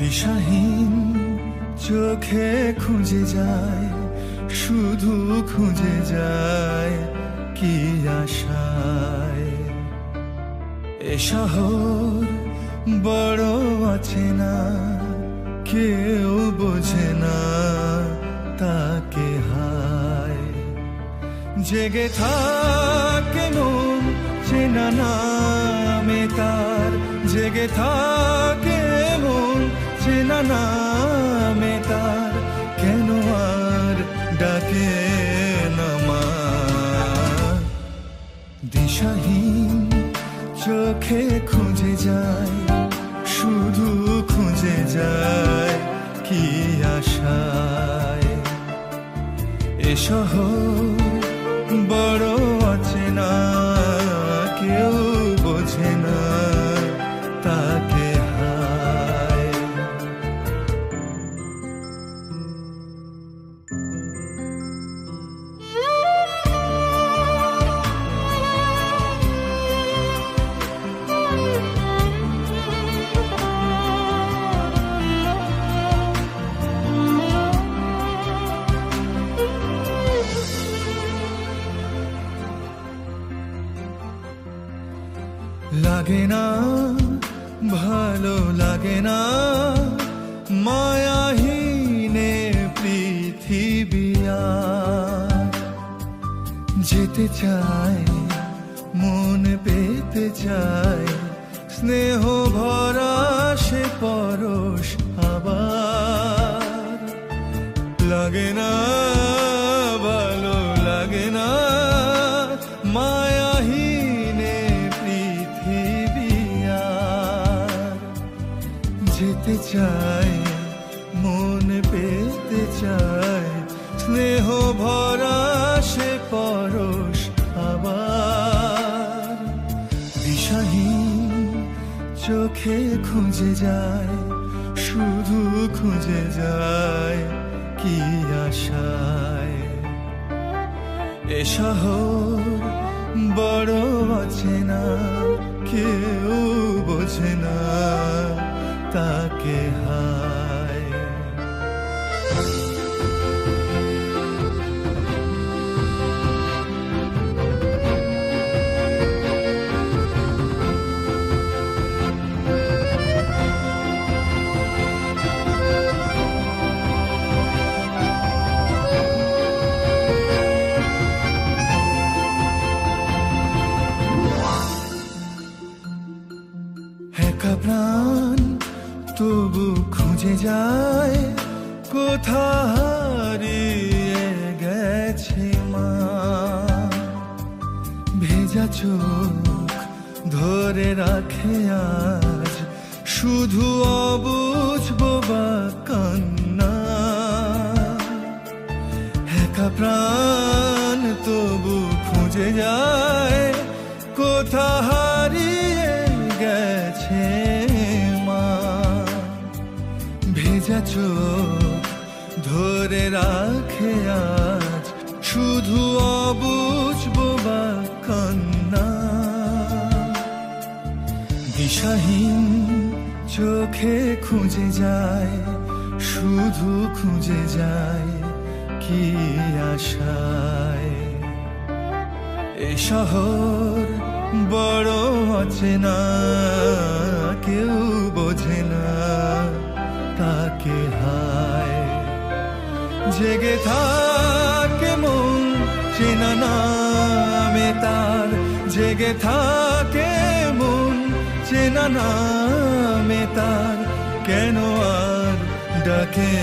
দিশাহীন চোখে খুঁজে যায়, শুধু খুঁজে যায় কি আশায়। এ শহর বড় অচেনা, কেউ বোঝে না তাকে হায়। জেগে থাকে মন চেনা নামে তার, জেগে থাকে মন চেনা নামে তার, কেন আর ডাকে না মা। দিশাহীন চোখে খুঁজে যায়, শুধু খুঁজে যায় কি আশায়। এ শহর বড় অচেনা, কেউ বোঝে না তাকে হায়। লাগে না ভালো লাগে না মায়াহীনে পৃথিবী আর। যেতে চায় মন পেতে চায়, স্নেহ ভরা সে পরশ আবার। লাগে না ভালো লাগে না মায়াহীনে পৃথিবী আর। যেতে চায় মন পেতে চায়, স্নেহ ভরা সে পরশ আবার। দিশাহীন চোখে খুঁজে যায়, শুধু খুঁজে যায় কি আশায়। এ শহর বড় অচেনা, কেউ বোঝে না তাকে হায়। একা প্রাণ তবু খুঁজে যায়, কোথা হারিয়ে গেছে মা। ভেজা চোখ ধরে রাখে আজ, শুধু অবুঝ বোবা কান্না। একা প্রাণ তবু খুঁজে যায়, কোথা হারিয়ে গেছে মা। ভেজা চোখ ধরে রাখে আজ, শুধু অবুঝ বোবা কান্না। দিশাহীন চোখে খুঁজে যায়, শুধু খুঁজে যায় কি আশায়। এ শহর বড় অচেনা, কেউ বোঝে না তাকে হায়। জেগে থাকে মন চেনা নামে তার, জেগে থাকে মন চেনা নামে তার, কেন আর ডাকে